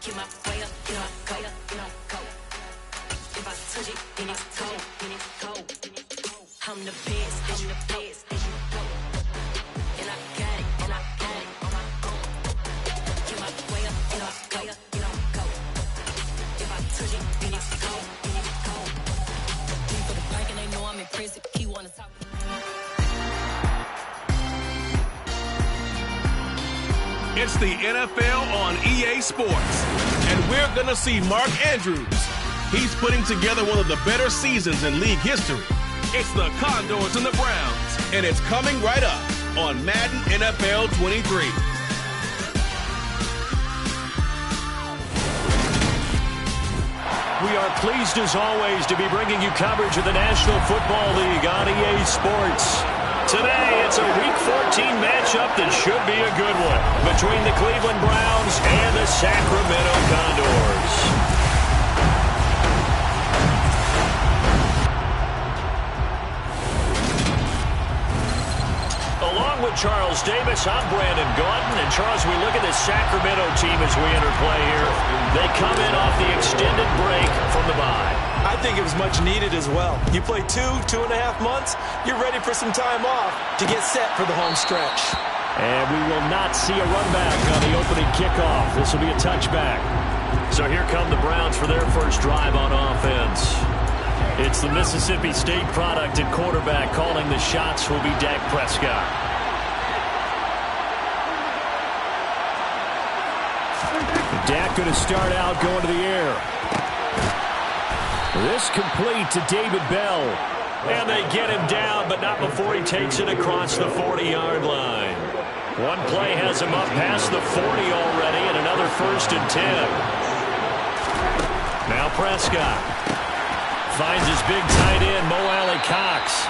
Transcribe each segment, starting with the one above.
Get my way up, get my go, go. If I touch it, then it's cold, I'm the best, then you go. And I got it, on my own. Get my way up, get my go. If I touch it, then it's cold, for the bank and they know I'm in prison. He wanna talk. It's the NFL on EA Sports, and we're going to see Mark Andrews. He's putting together one of the better seasons in league history. It's the Condors and the Browns, and it's coming right up on Madden NFL 23. We are pleased as always to be bringing you coverage of the National Football League on EA Sports. Today, it's a Week 14 matchup that should be a good one between the Cleveland Browns and the Sacramento Condors. Along with Charles Davis, I'm Brandon Gaudin. And Charles, we look at this Sacramento team as we interplay here. They come in off the extended break from the bye. I think it was much needed as well. You play 2.5 months, you're ready for some time off to get set for the home stretch. And we will not see a run back on the opening kickoff. This will be a touchback. So here come the Browns for their first drive on offense. It's the Mississippi State product at quarterback. Calling the shots will be Dak Prescott. Dak going to start out going to the air. This complete to David Bell. And they get him down, but not before he takes it across the 40-yard line. One play has him up past the 40 already, and another 1st and 10. Now Prescott finds his big tight end, Mo Alley-Cox.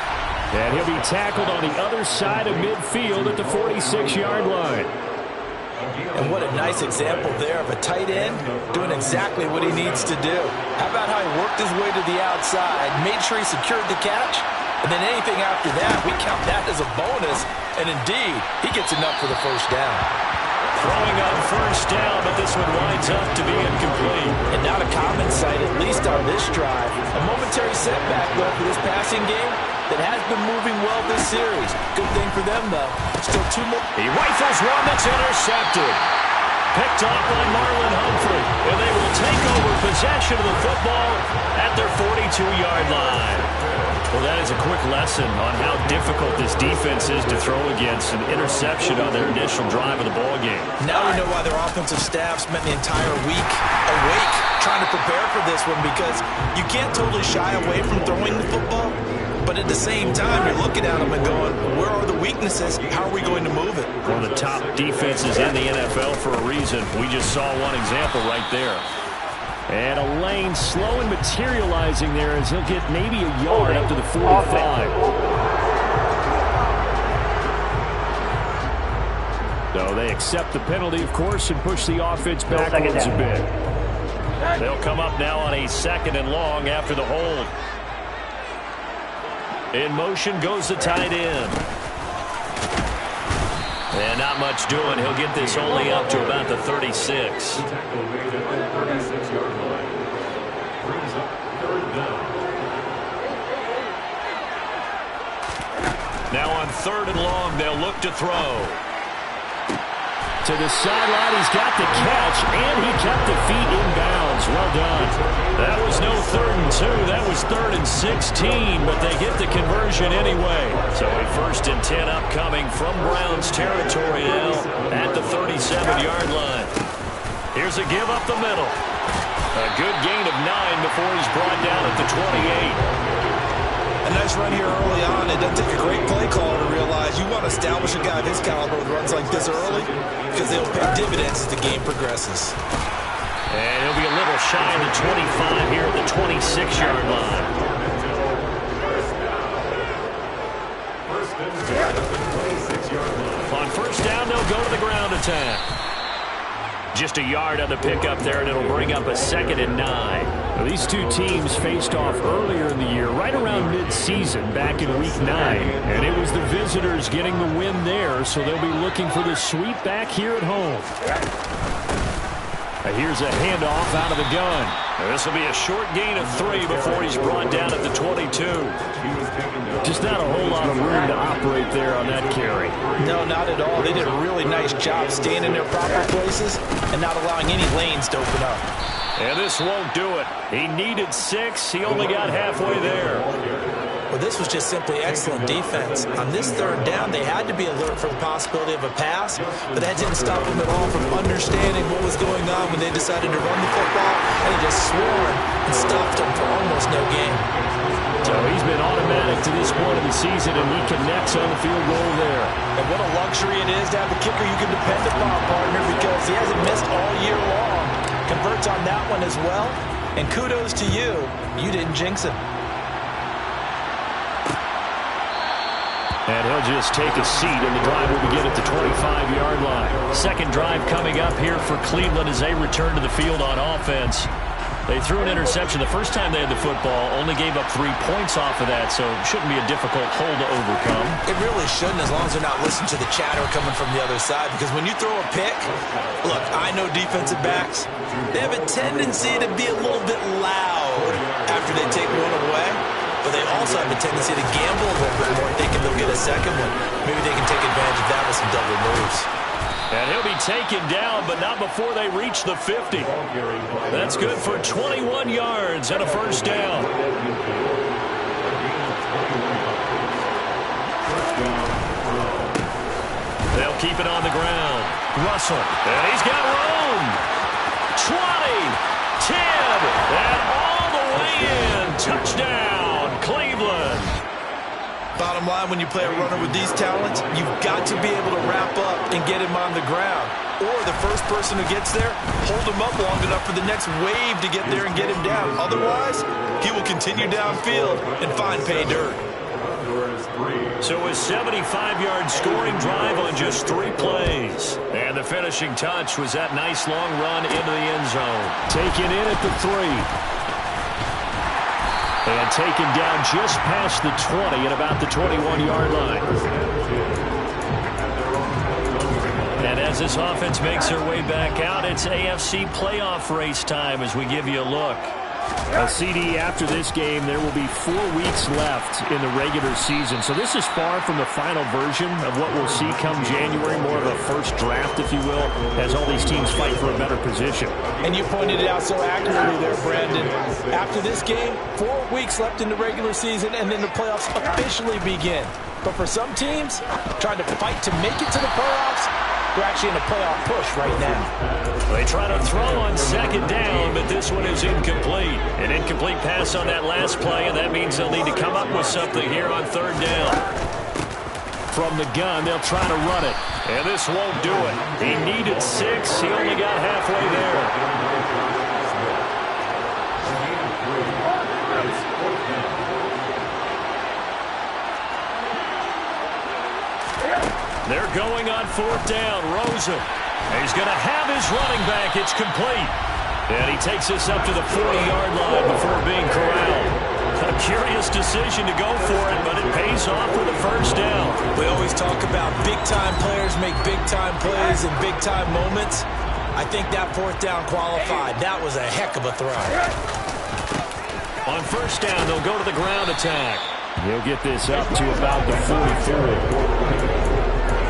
And he'll be tackled on the other side of midfield at the 46-yard line. And what a nice example there of a tight end doing exactly what he needs to do. How about how he worked his way to the outside, made sure he secured the catch, and then anything after that, we count that as a bonus. And indeed, he gets enough for the first down. Throwing on first down, but this one winds up to be incomplete. And not a common sight, at least on this drive. A momentary setback, though, for this passing game that has been moving well this series. Good thing for them, though. Still 2 more. He rifles one that's intercepted. Picked off by Marlon Humphrey. And they will take over possession of the football at their 42-yard line. Well, that is a quick lesson on how difficult this defense is to throw against an interception on their initial drive of the ballgame. Now we know why their offensive staff spent the entire week awake trying to prepare for this one, because you can't totally shy away from throwing the football. But at the same time, you're looking at them and going, where are the weaknesses? How are we going to move it? One of the top defenses in the NFL for a reason. We just saw one example right there. And a lane slow and materializing there as he'll get maybe a yard up to the 45. So they accept the penalty, of course, and push the offense backwards a bit. They'll come up now on a 2nd and long after the hold. In motion goes the tight end. And not much doing. He'll get this only up to about the 36. Now on 3rd and long, they'll look to throw. To the sideline, he's got the catch, and he kept the feet in bounds. Well done. That was no 3rd and 2. That was 3rd and 16, but they get the conversion anyway. So a 1st and 10 upcoming from Browns territory now at the 37-yard line. Here's a give up the middle. A good gain of 9 before he's brought down at the 28. A nice run here early on. It doesn't take a great play call to realize you want to establish a guy of his caliber with runs like this early, because they'll pay dividends as the game progresses. And he'll be a little shy of the 25 here at the 26-yard line. On first down, they'll go to the ground attack. Just a yard on the pickup there, and it'll bring up a 2nd and 9. Now, these two teams faced off earlier in the year, right around mid-season, back in Week 9. And it was the visitors getting the win there, so they'll be looking for the sweep back here at home. Here's a handoff out of the gun. This will be a short gain of 3 before he's brought down at the 22. Just not a whole lot of room to operate there on that carry. No, not at all. They did a really nice job staying in their proper places and not allowing any lanes to open up. And this won't do it. He needed 6. He only got halfway there. Well, this was just simply excellent defense. On this third down, they had to be alert for the possibility of a pass, but that didn't stop them at all from understanding what was going on when they decided to run the football, and they just swarmed and stopped them for almost no gain. So he's been automatic to this point of the season, and he connects on the field goal there. And what a luxury it is to have a kicker you can depend upon, partner, because he hasn't missed all year long. Converts on that one as well, and kudos to you. You didn't jinx him. And he'll just take a seat, and the drive will begin at the 25-yard line. Second drive coming up here for Cleveland as they return to the field on offense. They threw an interception the first time they had the football, only gave up 3 points off of that, so it shouldn't be a difficult hole to overcome. It really shouldn't, as long as they're not listening to the chatter coming from the other side, because when you throw a pick, look, I know defensive backs, they have a tendency to be a little bit loud after they take one away. But they also have a tendency to gamble a little bit more, thinking they'll get a second one. Maybe they can take advantage of that with some double moves. And he'll be taken down, but not before they reach the 50. That's good for 21 yards and a first down. They'll keep it on the ground. Russell, and he's got room. 20, 10, and all the way in. Touchdown. Cleveland. Bottom line, when you play a runner with these talents, you've got to be able to wrap up and get him on the ground. Or the first person who gets there, hold him up long enough for the next wave to get there and get him down. Otherwise, he will continue downfield and find pay dirt. So a 75-yard scoring drive on just 3 plays. And the finishing touch was that nice long run into the end zone. Taken in at the 3. And taken down just past the 20 at about the 21-yard line. And as this offense makes their way back out, it's AFC playoff race time as we give you a look. A CD after this game, there will be 4 weeks left in the regular season. So this is far from the final version of what we'll see come January, more of a first draft, if you will, as all these teams fight for a better position. And you pointed it out so accurately there, Brandon. After this game, 4 weeks left in the regular season, and then the playoffs officially begin. But for some teams, trying to fight to make it to the playoffs, they're actually in a playoff push right now. They try to throw on second down, but this one is incomplete. An incomplete pass on that last play, and that means they'll need to come up with something here on third down. From the gun, they'll try to run it. And this won't do it. He needed 6. He only got halfway there. They're going on fourth down. Rosen. He's going to have his running back. It's complete. And he takes us up to the 40-yard line before being corralled. A curious decision to go for it, but it pays off with a first down. We always talk about big-time players make big-time plays in big-time moments. I think that fourth down qualified. That was a heck of a throw. On first down, they'll go to the ground attack. He'll get this up to about the 44.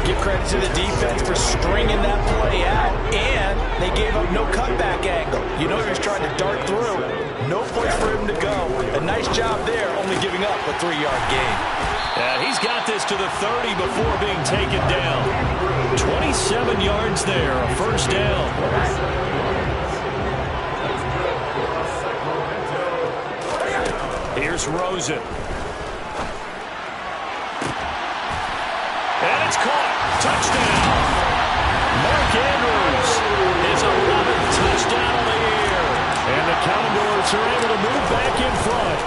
Give credit to the defense for stringing that play out, and they gave up no cutback angle. You know he was trying to dart through. No place for him to go. A nice job there, only giving up a 3-yard gain. He's got this to the 30 before being taken down. 27 yards there, a first down. Here's Rosen. And it's caught. Touchdown. Mark Andrews, his 11th touchdown of the year. And the Commodores are able to move back in front.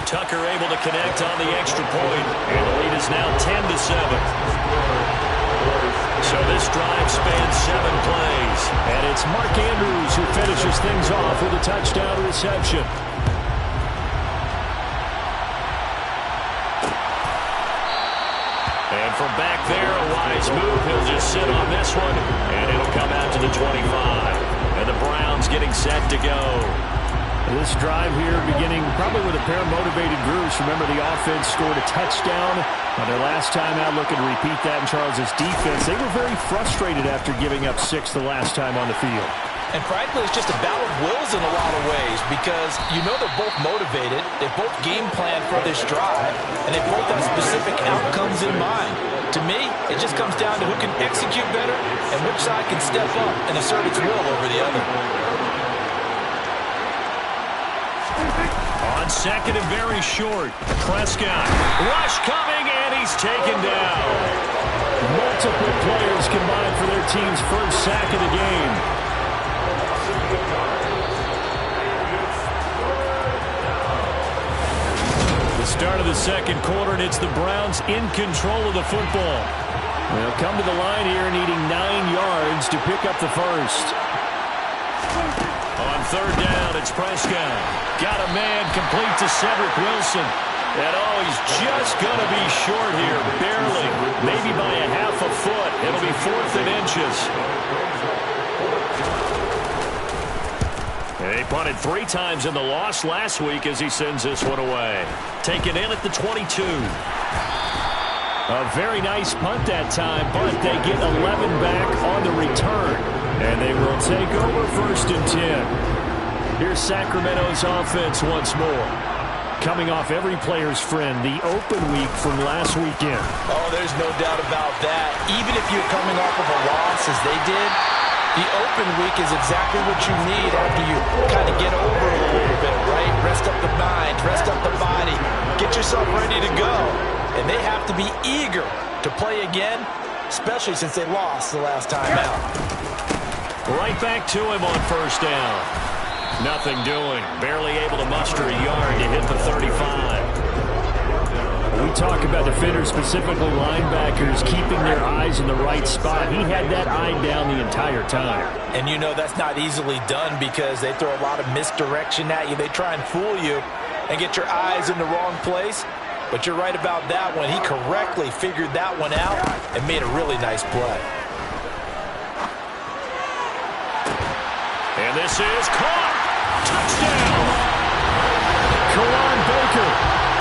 Tucker able to connect on the extra point. And the lead is now 10-7. So this drive spans 7 plays. And it's Mark Andrews who finishes things off with a touchdown reception. And And from back there, a wise move. He'll just sit on this one, and it'll come out to the 25. And the Browns getting set to go. This drive here beginning probably with a pair of motivated groups. Remember, the offense scored a touchdown on their last time out. Looking to repeat that in Charles' defense. They were very frustrated after giving up 6 the last time on the field. And frankly, it's just a battle of wills in a lot of ways because you know they're both motivated. They both game plan for this drive, and they both have specific outcomes in mind. To me, it just comes down to who can execute better and which side can step up and assert its will over the other. On second and very short, Prescott. Rush coming, and he's taken down. Multiple players combined for their team's first sack of the game. The start of the second quarter, and it's the Browns in control of the football. They'll come to the line here needing 9 yards to pick up the first. On third down, it's Prescott. Got a man complete to Cedric Wilson. And he's just going to be short here, barely. Maybe by a half a foot. It'll be 4th and inches. He punted 3 times in the loss last week as he sends this one away. Taken in at the 22. A very nice punt that time, but they get 11 back on the return. And they will take over 1st and 10. Here's Sacramento's offense once more. Coming off every player's friend, the open week from last weekend. Oh, there's no doubt about that. Even if you're coming off of a loss as they did, the open week is exactly what you need after you kind of get over it a little bit, right? Rest up the mind, rest up the body, get yourself ready to go. And they have to be eager to play again, especially since they lost the last time out. Right back to him on 1st down. Nothing doing. Barely able to muster a yard to hit the 35. We talk about defenders, specifically linebackers, keeping their eyes in the right spot. He had that eye down the entire time. And you know that's not easily done because they throw a lot of misdirection at you. They try and fool you and get your eyes in the wrong place. But you're right about that one. He correctly figured that one out and made a really nice play. And this is caught. Touchdown. Karan Baker,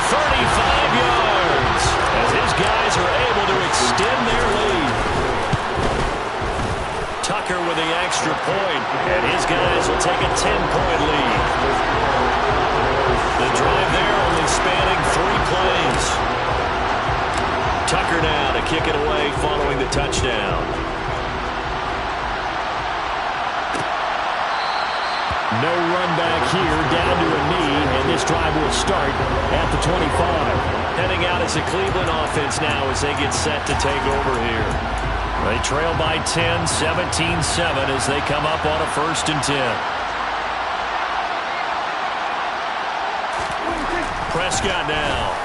35 yards as his guys are able to extend their lead. Tucker with the extra point, and his guys will take a 10-point lead. The drive there only spanning 3 plays. Tucker now to kick it away following the touchdown. No run back here, down to a knee, and this drive will start at the 25. Heading out as a Cleveland offense now as they get set to take over here. They trail by 10, 17-7 as they come up on a 1st and 10. Prescott now.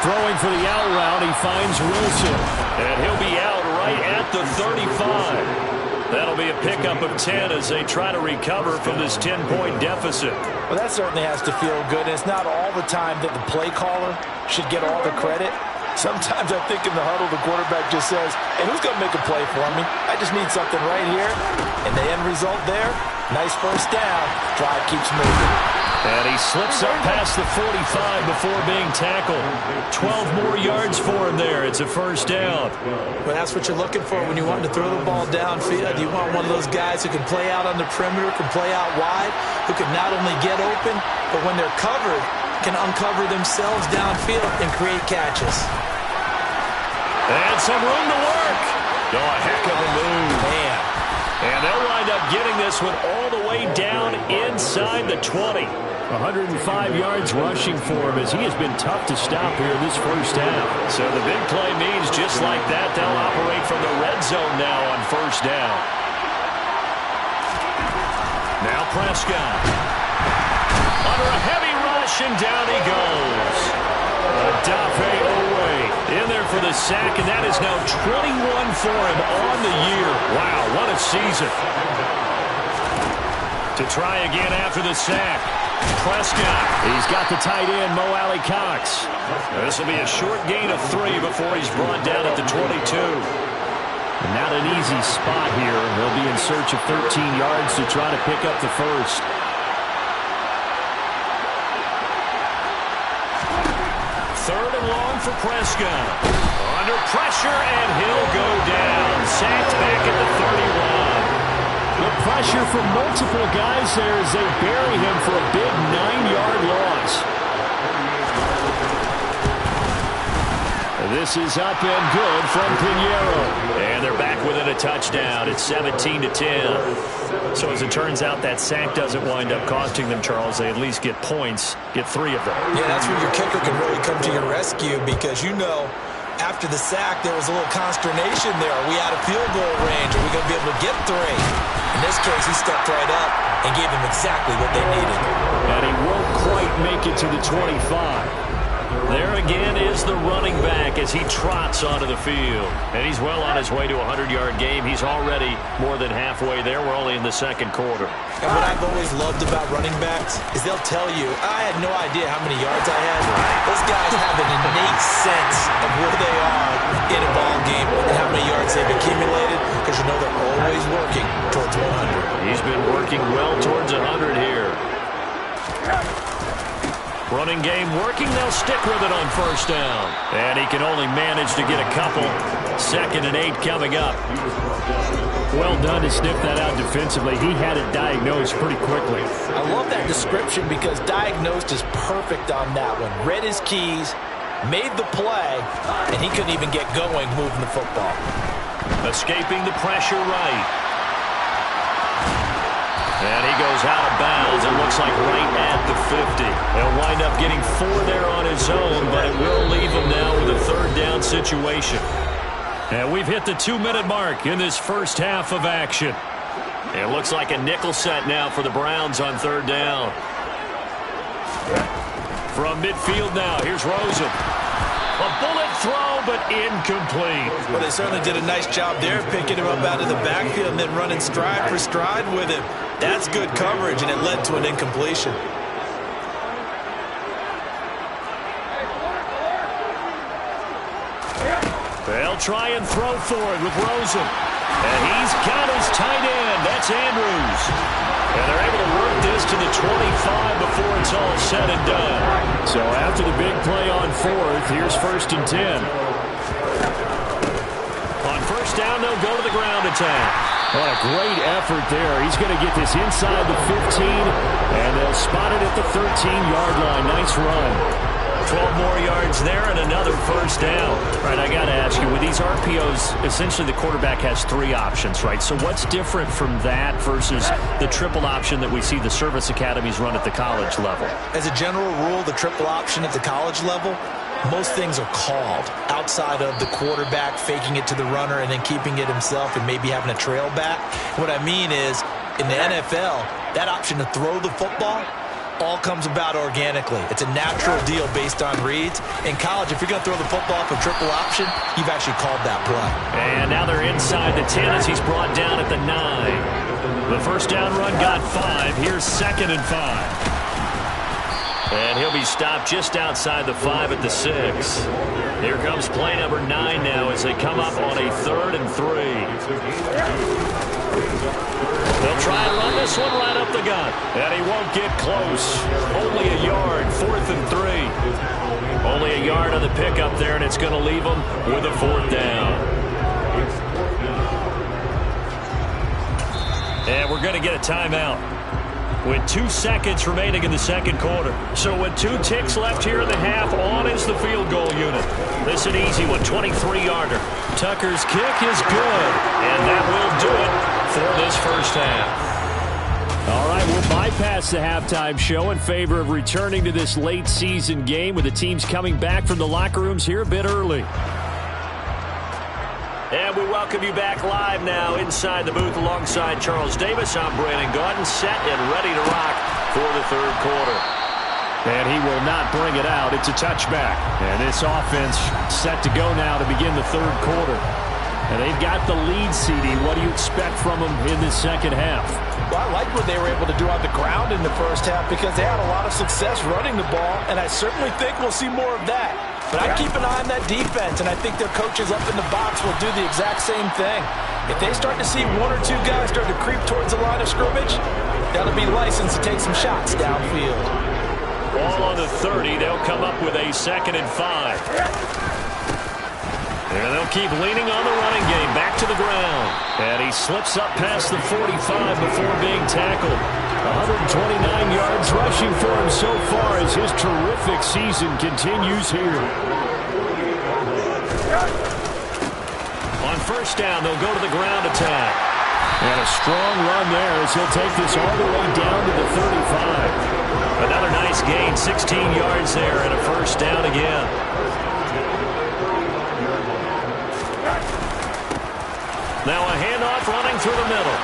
Throwing for the out route, he finds Wilson. And he'll be out right at the 35. That'll be a pickup of 10 as they try to recover from this 10-point deficit. Well, that certainly has to feel good. And it's not all the time that the play caller should get all the credit. Sometimes I think in the huddle, the quarterback just says, hey, who's going to make a play for me? I just need something right here. And the end result there, nice 1st down. Drive keeps moving. And he slips up past the 45 before being tackled. 12 more yards for him there. It's a 1st down. Well, that's what you're looking for when you want to throw the ball downfield. You want one of those guys who can play out on the perimeter, can play out wide, who can not only get open, but when they're covered, can uncover themselves downfield and create catches. And some room to work. Oh, a heck of a move. Man. And they'll wind up getting this one all the way down inside the 20. 105 yards rushing for him as he has been tough to stop here this 1st half. So the big play means just like that, they'll operate from the red zone now on 1st down. Now Prescott. Under a heavy rush, and down he goes. Odafe Oweh in there for the sack, and that is now 21 for him on the year. Wow, what a season. To To try again after the sack. Prescott. He's got the tight end, Mo Alley-Cox. This will be a short gain of 3 before he's brought down at the 22. And not an easy spot here. They'll be in search of 13 yards to try to pick up the first. Third and long for Prescott. Under pressure, and he'll go down. Sacked back at the 31. The pressure from multiple guys there as they bury him for a big 9-yard loss. This is up and good from Pinheiro. And they're back within a touchdown. It's 17-10. So as it turns out, that sack doesn't wind up costing them, Charles. They at least get points, get 3 of them. Yeah, that's where your kicker can really come to your rescue because, after the sack, there was a little consternation there. Are we out of field goal range? Are we going to be able to get 3? In this case, he stepped right up and gave them exactly what they needed. And he won't quite make it to the 25. There again is the running back as he trots onto the field. And he's well on his way to a 100-yard game. He's already more than halfway there. We're only in the second quarter. And what I've always loved about running backs is they'll tell you, I had no idea how many yards I had. Those guys have an innate sense of where they are in a ball game and how many yards they've accumulated because they're always working towards 100. He's been working well towards 100 here. Running game working. They'll stick with it on first down. And he can only manage to get a couple. 2nd and 8 coming up. Well done to sniff that out defensively. He had it diagnosed pretty quickly. I love that description because diagnosed is perfect on that one. Read his keys, made the play, and he couldn't even get going moving the football. Escaping the pressure right. And he goes out of bounds. It looks like right at the 50. He'll wind up getting 4 there on his own, but it will leave him now with a 3rd down situation. And we've hit the 2-minute mark in this first half of action. It looks like a nickel set now for the Browns on 3rd down. From midfield now, here's Rosen. A bullet throw, but incomplete. Well, they certainly did a nice job there, picking him up out of the backfield and then running stride for stride with him. That's good coverage, and it led to an incompletion. They'll try and throw for it with Rosen. And he's got his tight end. That's Andrews. And they're able to work this to the 25 before it's all said and done. So after the big play on 4th, here's 1st and 10. On first down, they'll go to the ground attack. What a great effort there. He's going to get this inside the 15, and they'll spot it at the 13-yard line. Nice run. 12 more yards there and another first down. All right, I got to ask you, with these RPOs, essentially the quarterback has 3 options, right? So what's different from that versus the triple option that we see the service academies run at the college level? As a general rule, the triple option at the college level, most things are called outside of the quarterback faking it to the runner and then keeping it himself and maybe having a trail back. What I mean is, in the NFL, that option to throw the football all comes about organically. It's a natural deal based on reads. In college, if you're going to throw the football for triple option, you've actually called that play. And now they're inside the 10 as he's brought down at the 9. The first down run got 5. Here's 2nd and 5. And he'll be stopped just outside the 5 at the 6. Here comes play number 9 now as they come up on a 3rd and 3. They'll try and run this one right up the gut. And he won't get close. Only a yard, 4th and 3. Only a yard on the pickup there, and it's going to leave them with a 4th down. And we're going to get a timeout with 2 seconds remaining in the second quarter. So with 2 ticks left here in the half, on is the field goal unit. This is an easy one, 23-yarder. Tucker's kick is good, and that will do it for this first half. All right, we'll bypass the halftime show in favor of returning to this late season game with the teams coming back from the locker rooms here a bit early. And we welcome you back live now inside the booth alongside Charles Davis. I'm Brandon Gaudin, set and ready to rock for the third quarter. And he will not bring it out. It's a touchback. And this offense set to go now to begin the third quarter. And they've got the lead, CD. What do you expect from them in the second half? Well, I like what they were able to do on the ground in the first half because they had a lot of success running the ball, and I certainly think we'll see more of that. But I keep an eye on that defense, and I think their coaches up in the box will do the exact same thing. If they start to see one or two guys start to creep towards the line of scrimmage, that'll be licensed to take some shots downfield. Ball on the 30. They'll come up with a 2nd and 5. And they'll keep leaning on the running game. Back to the ground. And he slips up past the 45 before being tackled. 129 yards rushing for him so far as his terrific season continues here. On first down, they'll go to the ground attack. And a strong run there as he'll take this all the way down to the 35. Another nice gain, 16 yards there, and a first down again. Now a handoff running through the middle.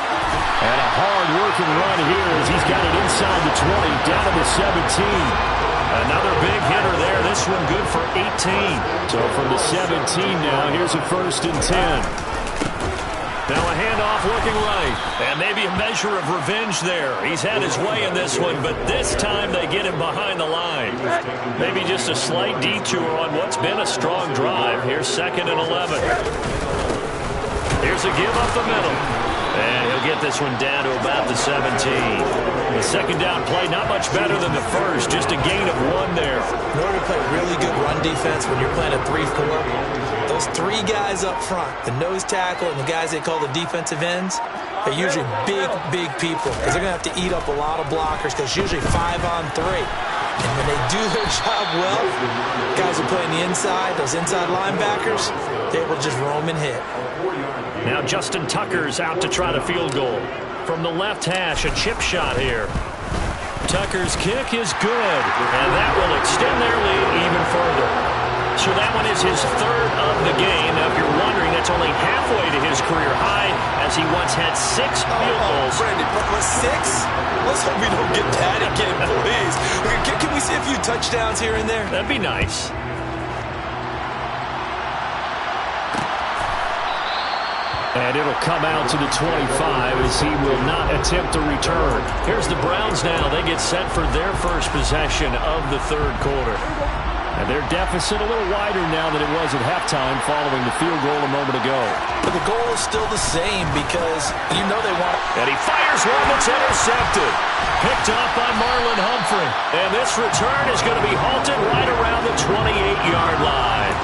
And a hard-working run here as he's got it inside the 20, down to the 17. Another big hitter there. This one good for 18. So from the 17 now, here's a 1st and 10. Now a handoff looking right. And maybe a measure of revenge there. He's had his way in this one, but this time they get him behind the line. Maybe just a slight detour on what's been a strong drive. Here's 2nd and 11. Here's a give up the middle. And he'll get this one down to about the 17. The second down play, not much better than the first. Just a gain of 1 there. In order to play really good run defense when you're playing a 3-4, those 3 guys up front, the nose tackle and the guys they call the defensive ends, are usually big people. Because they're going to have to eat up a lot of blockers because usually 5 on 3. And when they do their job well, guys who play on the inside, those inside linebackers, they will just roam and hit. Now Justin Tucker's out to try to field goal. From the left hash, a chip shot here. Tucker's kick is good, and that will extend their lead even further. So that one is his 3rd of the game. Now, if you're wondering, that's only halfway to his career high, as he once had 6 field goals. Brandon, but was 6? Let's hope we don't get that again, please. Can we see a few touchdowns here and there? That'd be nice. And it'll come out to the 25 as he will not attempt a return. Here's the Browns now. They get set for their first possession of the 3rd quarter. And their deficit a little wider now than it was at halftime following the field goal a moment ago. But the goal is still the same because you know they want it. And he fires one that's intercepted. Picked off by Marlon Humphrey. And this return is going to be halted right around the 28-yard line.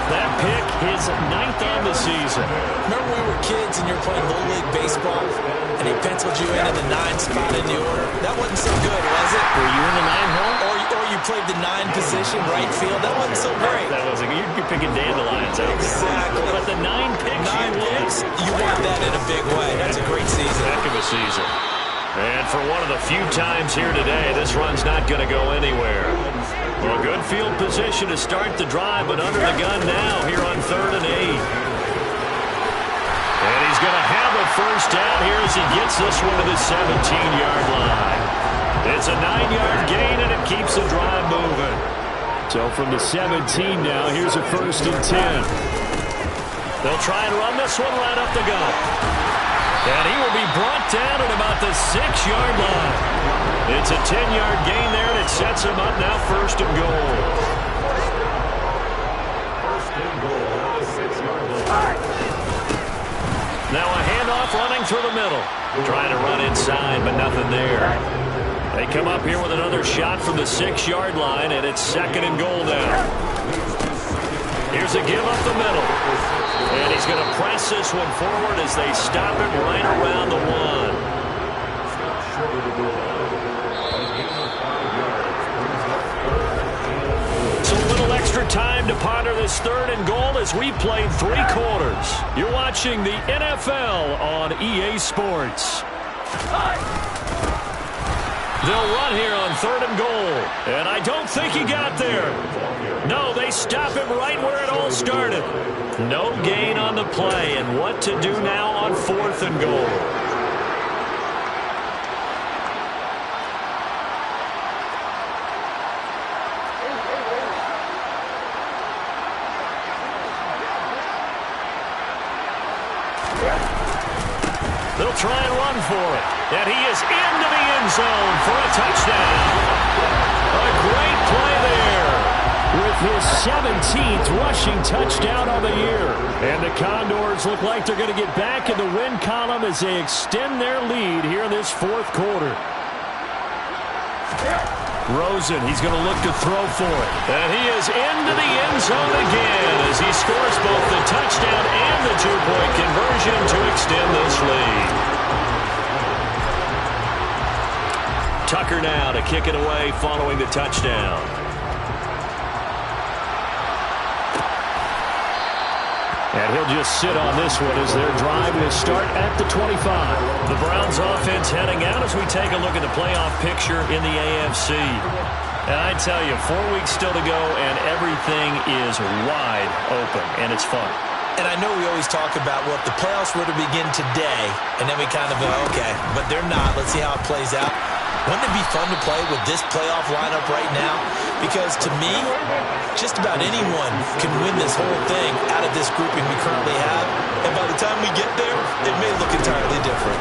That pick, his 9th on the season. Remember we were kids and you were playing Little League Baseball and he penciled you in the 9 spot in the order? That wasn't so good, was it? Were you in the 9 hole? Or you played the 9 position, right field. That wasn't so great. That wasn't good. You'd be picking dandelions out. Exactly. But the 9 picks, you want that in a big way. That's a great season. Heck of a season. And for one of the few times here today, this run's not going to go anywhere. Well, good field position to start the drive, but under the gun now here on 3rd and 8. And he's going to have a first down here as he gets this one to the 17-yard line. It's a 9-yard gain, and it keeps the drive moving. So from the 17 now, here's a 1st and 10. They'll try and run this one right up the gut. And he will be brought down at about the 6-yard line. It's a 10-yard gain there, and it sets him up now 1st and goal. Now a handoff running through the middle. Trying to run inside, but nothing there. They come up here with another shot from the 6-yard line, and it's 2nd and goal now. Here's a give up the middle. And he's going to press this one forward as they stop him right around the 1. So a little extra time to ponder this 3rd and goal as we played 3 quarters. You're watching the NFL on EA Sports. They'll run here on 3rd and goal. And I don't think he got there. No, they stop him right where it all started. No gain on the play, and what to do now on 4th and goal. They'll try and run for it. And he is into the end zone for a touchdown. A great play there. With his 17th rushing touchdown on the year. And the Condors look like they're going to get back in the win column as they extend their lead here in this fourth quarter. Rosen, he's going to look to throw for it. And he is into the end zone again as he scores both the touchdown and the two-point conversion to extend this lead. Tucker now to kick it away following the touchdown. And he'll just sit on this one as their drive will start at the 25. The Browns offense heading out as we take a look at the playoff picture in the AFC. And I tell you, 4 weeks still to go and everything is wide open and it's fun. And I know we always talk about, well, if the playoffs were to begin today, and then we kind of go, okay, but they're not. Let's see how it plays out. Wouldn't it be fun to play with this playoff lineup right now? Because to me, just about anyone can win this whole thing out of this grouping we currently have. And by the time we get there, it may look entirely different.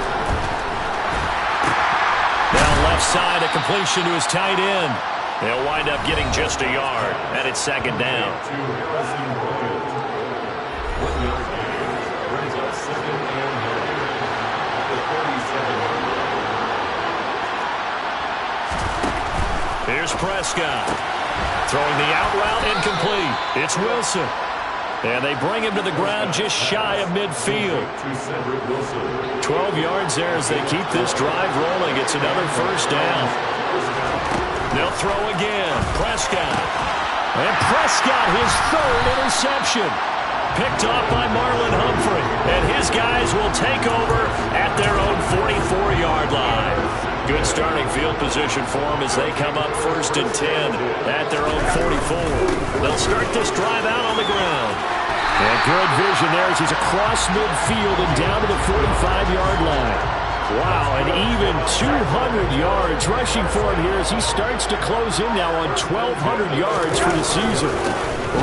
Now left side, a completion to his tight end. They'll wind up getting just a yard, and it's second down. Here's Prescott. Throwing the out route incomplete. It's Wilson. And they bring him to the ground just shy of midfield. 12 yards there as they keep this drive rolling. It's another first down. They'll throw again. Prescott. And Prescott, his third interception. Picked off by Marlon Humphrey. And his guys will take over at their own 44-yard line. Good starting field position for them as they come up 1st and 10 at their own 44. They'll start this drive out on the ground. And good vision there as he's across midfield and down to the 45-yard line. Wow, and even 200 yards rushing for him here as he starts to close in now on 1,200 yards for the season.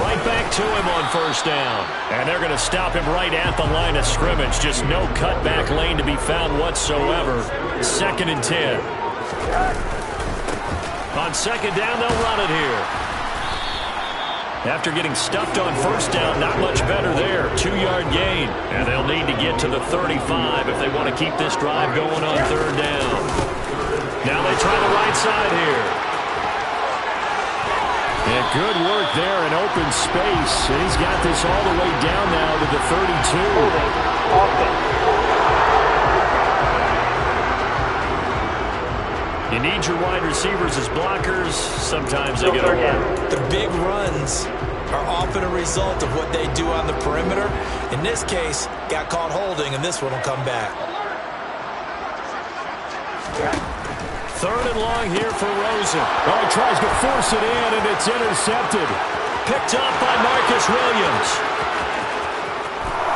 Right back to him on first down. And they're going to stop him right at the line of scrimmage. Just no cutback lane to be found whatsoever. 2nd and 10. On second down, they'll run it here. After getting stuffed on first down, not much better there. 2-yard gain. And they'll need to get to the 35 if they want to keep this drive going on third down. Now they try the right side here. And good work there in open space. And he's got this all the way down now to the 32. You need your wide receivers as blockers. Sometimes they get away. The big runs are often a result of what they do on the perimeter. In this case, got caught holding, and this one will come back. 3rd and long here for Rosen. Oh, he tries to force it in, and it's intercepted. Picked up by Marcus Williams.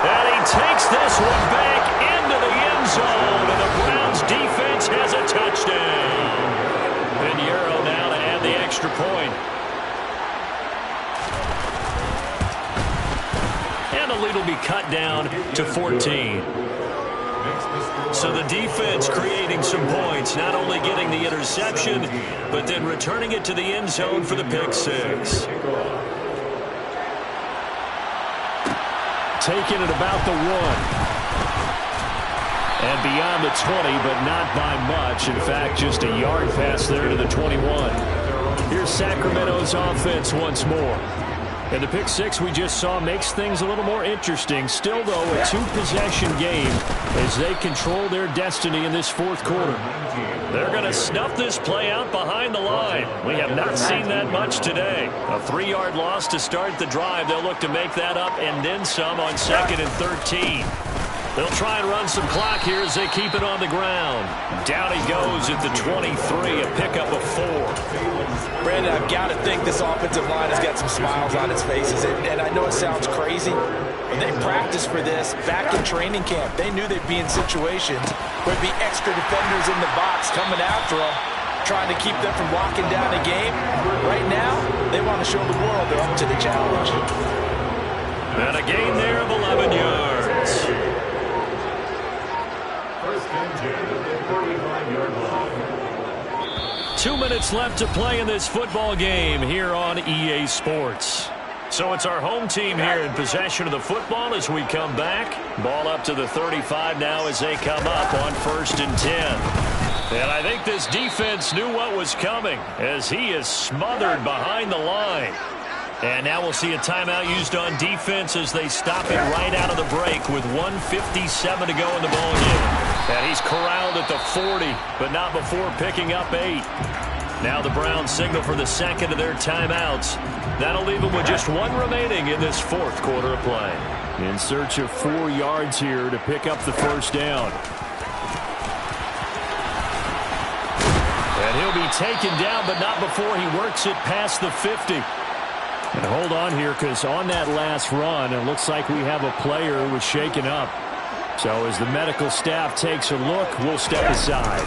And he takes this one back into the end zone, and the Browns defense has a touchdown. Pinheiro now to add the extra point. And the lead will be cut down to 14. So the defense creating some points, not only getting the interception, but then returning it to the end zone for the pick six. Taking it about the 1. And beyond the 20, but not by much. In fact, just a yard pass there to the 21. Here's Sacramento's offense once more. And the pick six we just saw makes things a little more interesting. Still, though, a 2-possession game as they control their destiny in this fourth quarter. They're going to snuff this play out behind the line. We have not seen that much today. A 3-yard loss to start the drive. They'll look to make that up and then some on 2nd and 13. They'll try and run some clock here as they keep it on the ground. Down he goes at the 23, a pickup of 4. Brandon, I've got to think this offensive line has got some smiles on its faces. And I know it sounds crazy, but they practiced for this back in training camp. They knew they'd be in situations where there'd be extra defenders in the box coming after them, trying to keep them from locking down the game. Right now, they want to show the world they're up to the challenge. And a gain there of 11 yards. 2 minutes left to play in this football game here on EA Sports. So it's our home team here in possession of the football as we come back. Ball up to the 35 now as they come up on 1st and 10. And I think this defense knew what was coming as he is smothered behind the line. And now we'll see a timeout used on defense as they stop it right out of the break with 1:57 to go in the ball game. And he's corralled at the 40, but not before picking up 8. Now the Browns signal for the second of their timeouts. That'll leave them with just 1 remaining in this 4th quarter of play. In search of 4 yards here to pick up the 1st down. And he'll be taken down, but not before he works it past the 50. And hold on here, because on that last run, it looks like we have a player who was shaken up. So as the medical staff takes a look, we'll step aside.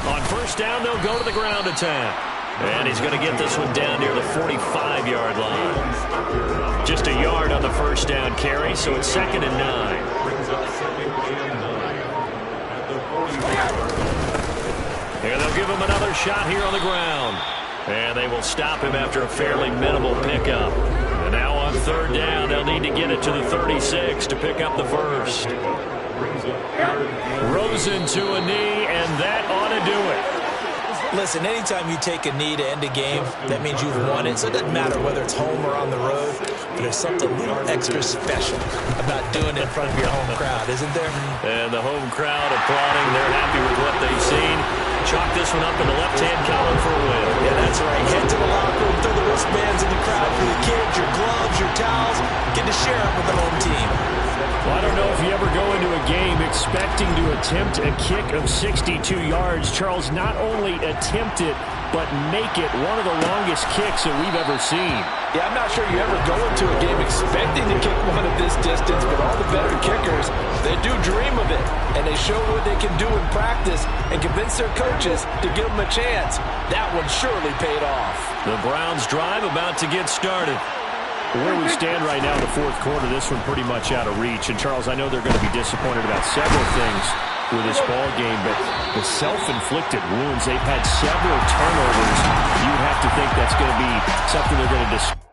On 1st down, they'll go to the ground attack. And he's going to get this one down near the 45-yard line. Just a yard on the 1st down carry, so it's 2nd and 9. And they'll give him another shot here on the ground. And they will stop him after a fairly minimal pickup. And now on 3rd down, they'll need to get it to the 36 to pick up the 1st. Rosen to a knee, and that ought to do it. Listen, anytime you take a knee to end a game, that means you've won it. So it doesn't matter whether it's home or on the road, but there's something a little extra special about doing it in front of your home crowd, isn't there? And the home crowd applauding. They're happy with what they've seen. Chalk this one up in the left-hand column for a win. Yeah, that's right. Head to the locker room, throw the wristbands in the crowd for the kids, your gloves, your towels. Get to share it with the home team. Well, I don't know if you ever go into a game expecting to attempt a kick of 62 yards. Charles, not only attempt it, but make it one of the longest kicks that we've ever seen. Yeah, I'm not sure you ever go into a game expecting to kick one of this distance, but all the better kickers, they do dream of it, and they show what they can do in practice and convince their coaches to give them a chance. That one surely paid off. The Browns drive about to get started. Where we stand right now in the 4th quarter, this one pretty much out of reach. And, Charles, I know they're going to be disappointed about several things with this ball game, but the self-inflicted wounds, they've had several turnovers. You have to think that's going to be something they're going to discuss.